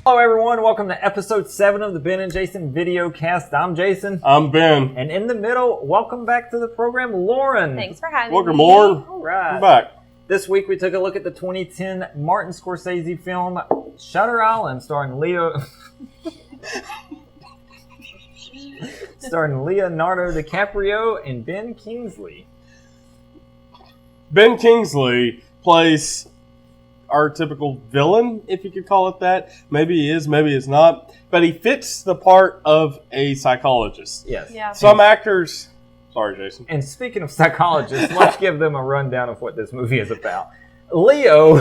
Hello everyone, welcome to episode 7 of the Ben and Jason Videocast. I'm Jason. I'm Ben. And in the middle, welcome back to the program, Lauren. Thanks for having me. Welcome, Lauren. All right. I'm back. This week we took a look at the 2010 Martin Scorsese film Shutter Island, starring Leonardo DiCaprio and Ben Kingsley. Ben Kingsley plays our typical villain, if you could call it that. Maybe he is, maybe he's not. But he fits the part of a psychologist. Yes. Yeah. Some actors... Sorry, Jason. And speaking of psychologists, let's give them a rundown of what this movie is about. Leo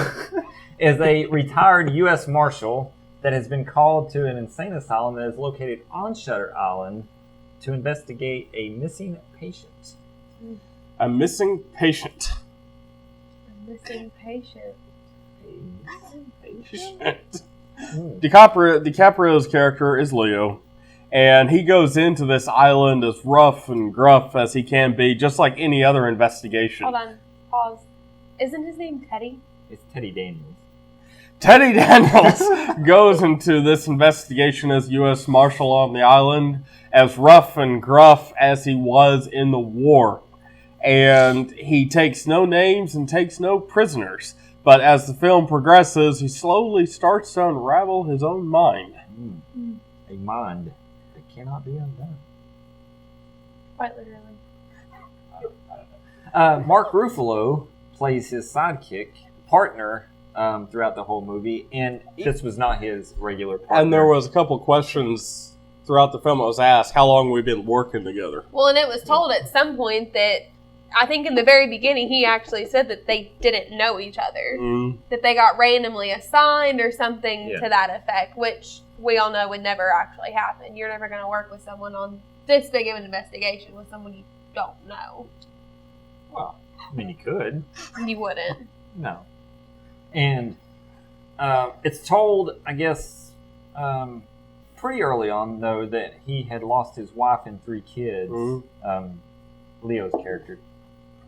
is a retired U.S. Marshal that has been called to an insane asylum that is located on Shutter Island to investigate a missing patient. A missing patient. A missing patient. DiCaprio's character is Leo, and he goes into this island as rough and gruff as he can be, just like any other investigation. Hold on. Pause. Isn't his name Teddy? It's Teddy Daniels. Teddy Daniels goes into this investigation as U.S. Marshal on the island as rough and gruff as he was in the war. And he takes no names and takes no prisoners. But as the film progresses, he slowly starts to unravel his own mind. A mind that cannot be undone. Quite literally. Mark Ruffalo plays his sidekick, partner, throughout the whole movie, and this was not his regular partner. And there was a couple questions throughout the film that was asked, how long we've been working together. Well, and it was told at some point that, I think in the very beginning, he actually said that they didn't know each other. That they got randomly assigned or something to that effect, which we all know would never actually happen. You're never going to work with someone on this big of an investigation with someone you don't know. Well, I mean, you could. You wouldn't. No. And it's told, I guess, pretty early on, though, that he had lost his wife and 3 kids. Leo's character.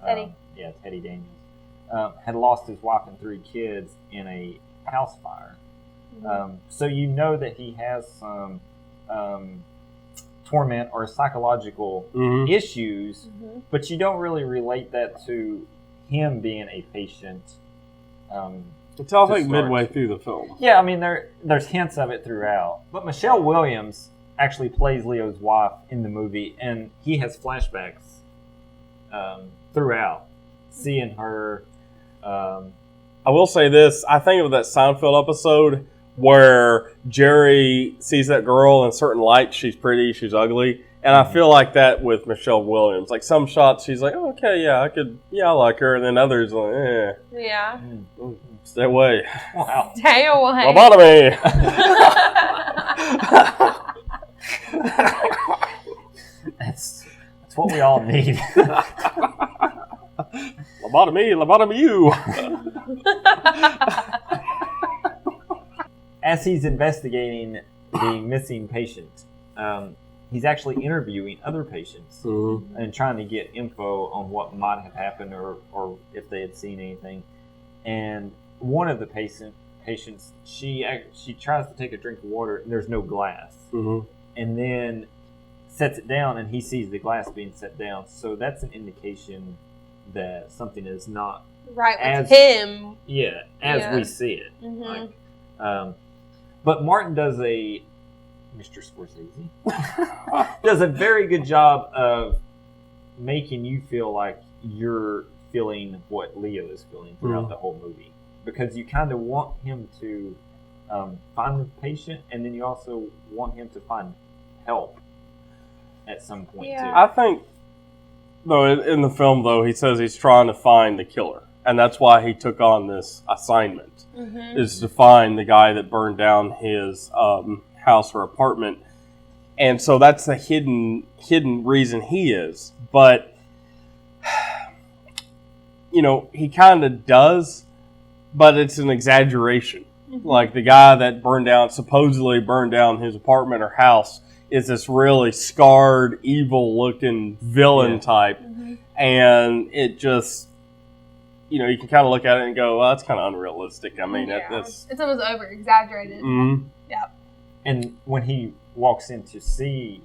Teddy. Teddy Daniels. Had lost his wife and 3 kids in a house fire. So you know that he has some torment or psychological issues, but you don't really relate that to him being a patient. Until I think midway through the film. Yeah, I mean, there's hints of it throughout. But Michelle Williams actually plays Leo's wife in the movie, and he has flashbacks throughout, seeing her. I will say this, I think of that Seinfeld episode where Jerry sees that girl in certain lights, she's pretty, she's ugly, and I feel like that with Michelle Williams. Like some shots, she's like, oh, okay, I like her, and then others like, eh. Yeah. Stay away. Wow. Stay away. Lobotomy. That's what we all need. Lobotomy you. As he's investigating the missing patient, he's actually interviewing other patients and trying to get info on what might have happened or if they had seen anything. And one of the patients, she tries to take a drink of water and there's no glass. And then sets it down and he sees the glass being set down. So that's an indication that something is not right with him. Yeah, as we see it. But Martin does Mr. Scorsese does a very good job of making you feel like you're feeling what Leo is feeling throughout the whole movie, because you kind of want him to find the patient, and then you also want him to find help at some point too. I think, though, in the film, though, he says he's trying to find the killer, and that's why he took on this assignment, is to find the guy that burned down his house or apartment. And so that's the hidden reason he is. But, he kind of does, but it's an exaggeration. Like the guy that supposedly burned down his apartment or house is this really scarred, evil-looking villain type. And it just, you can kind of look at it and go, well, that's kind of unrealistic. I mean, it's almost over-exaggerated. Yeah. And when he walks in to see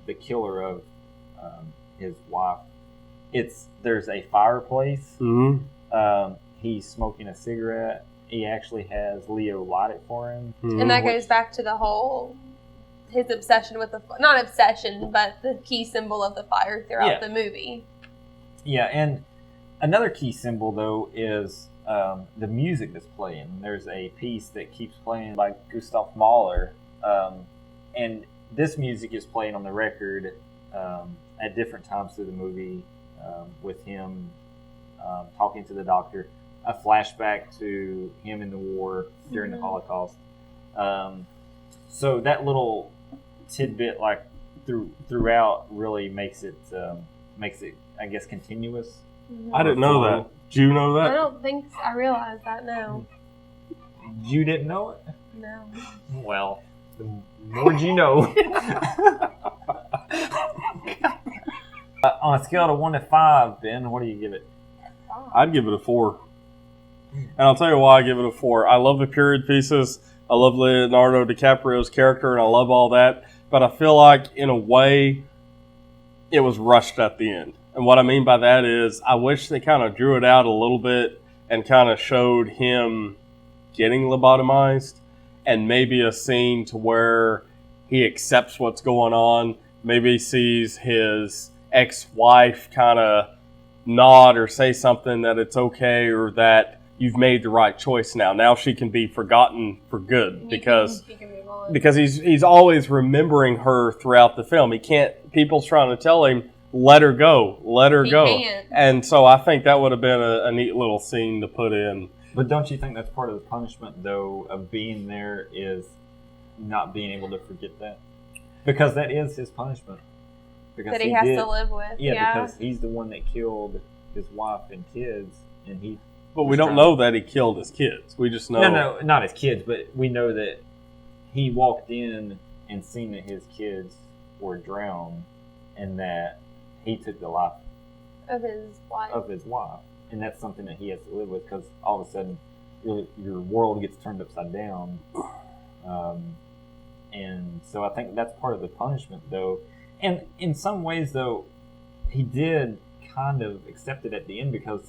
the killer of his wife, there's a fireplace. Mm-hmm. He's smoking a cigarette. He actually has Leo light it for him. Mm-hmm. And that goes back to the whole, his obsession with not obsession, but the key symbol of the fire throughout the movie. Yeah, and another key symbol, though, is the music that's playing. There's a piece that keeps playing by Gustav Mahler, and this music is playing on the record at different times through the movie with him talking to the doctor. A flashback to him in the war during the Holocaust. So that little tidbit, like throughout, really makes it, I guess, continuous. Mm-hmm. I didn't know that. Did you know that? I don't think I realized that. No. You didn't know it? No. Well, the more you know. On a scale of 1 to 5, Ben, what do you give it? I'd give it a 4. And I'll tell you why I give it a 4. I love the period pieces. I love Leonardo DiCaprio's character, and I love all that. But I feel like, in a way, it was rushed at the end. And what I mean by that is, I wish they kind of drew it out a little bit and kind of showed him getting lobotomized, and maybe a scene to where he accepts what's going on. Maybe sees his ex-wife kind of nod or say something that it's okay, or that you've made the right choice now. Now she can be forgotten for good because he's always remembering her throughout the film. He can't. People's trying to tell him, let her go. Can't. And so I think that would have been a neat little scene to put in. But don't you think that's part of the punishment, though, of being there, is not being able to forget that? Because that is his punishment. Because that he has to live with. Yeah, because he's the one that killed his wife and kids, and he. But we don't know that he killed his kids. We just know. No, not his kids, but we know that he walked in and seen that his kids were drowned, and that he took the life of his wife. And that's something that he has to live with, because all of a sudden your world gets turned upside down. And so I think that's part of the punishment, though. And in some ways, though, he did kind of accept it at the end, because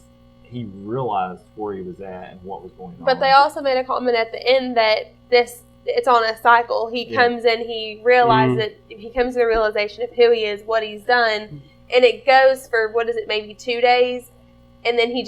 he realized where he was at and what was going on. But they also made a comment at the end that it's on a cycle. He comes in, he realizes it, he comes to the realization of who he is, what he's done, and it goes for, maybe 2 days, and then he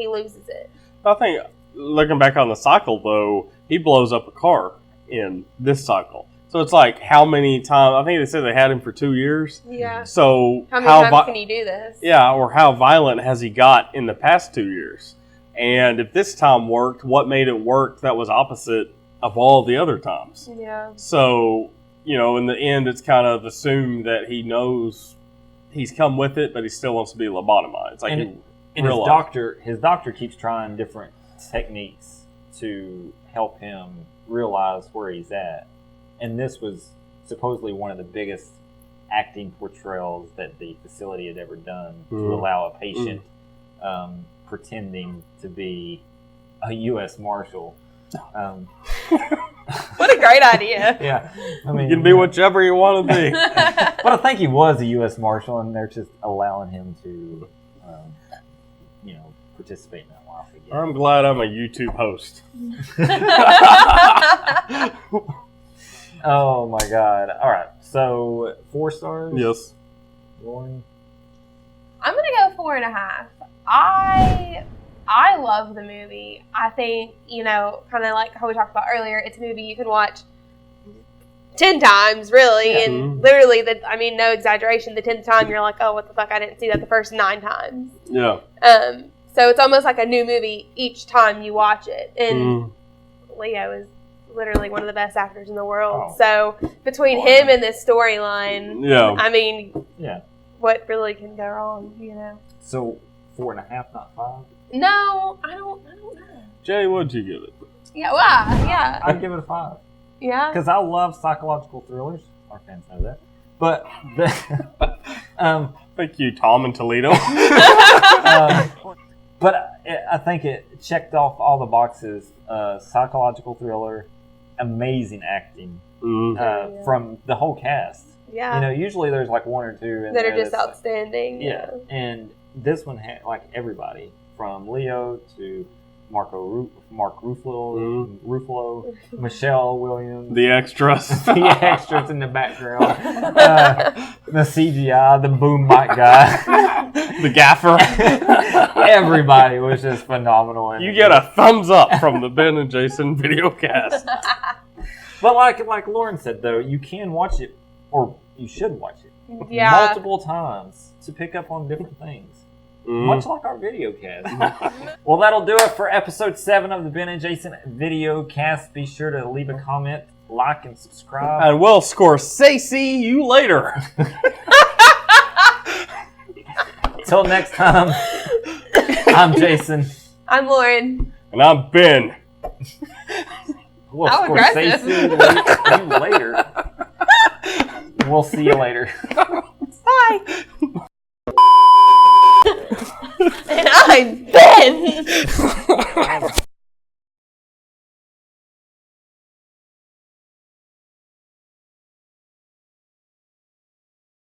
loses it. I think, looking back on the cycle, though, he blows up a car in this cycle. So it's like, how many times? I think they said they had him for 2 years. Yeah. So how many times can you do this? Yeah, or how violent has he got in the past 2 years? And if this time worked, what made it work that was opposite of all the other times? Yeah. So, in the end, it's kind of assumed that he knows he's come with it, but he still wants to be lobotomized. Like, and his doctor keeps trying different techniques to help him realize where he's at. And this was supposedly one of the biggest acting portrayals that the facility had ever done, to allow a patient pretending to be a U.S. Marshal. What a great idea. Yeah. I mean, you can be whichever you want to be. But I think he was a U.S. Marshal, and they're just allowing him to, participate in that life again. I'm glad I'm a YouTube host. Oh my God! All right, so 4 stars. Yes. Lauren? I'm gonna go 4.5. I love the movie. I think, kind of like how we talked about earlier, it's a movie you can watch 10 times, really, and literally, no exaggeration. The 10th time, you're like, oh, what the fuck? I didn't see that the first 9 times. Yeah. So it's almost like a new movie each time you watch it, and Leo is literally one of the best actors in the world. So between him and this storyline, what really can go wrong, So 4.5, not 5? No, I don't know. Jay, what'd you give it? Yeah, well, yeah. I'd give it a 5. Yeah? Because I love psychological thrillers. Our fans know that. But thank you, Tom and Toledo. But I think it checked off all the boxes. Psychological thriller, amazing acting from the whole cast. Yeah. You know, usually there's like one or two in that there are just that's outstanding. yeah, and this one had like everybody from Leo to Mark Ruffalo, Michelle Williams, The extras. the extras in the background, the CGI, the boom mic guy, The gaffer. everybody was just phenomenal. You get a thumbs up from the Ben and Jason Videocast. But like Lauren said, though, you can watch it, or you should watch it multiple times to pick up on different things. Much like our video cast. Well, that'll do it for episode 7 of the Ben and Jason Videocast. Be sure to leave a comment, like, and subscribe. And we'll Scorsese you later. Till next time, I'm Jason. I'm Lauren. And I'm Ben. We'll How aggressive. Scorsese you later. We'll see you later. Bye. And I'm Ben.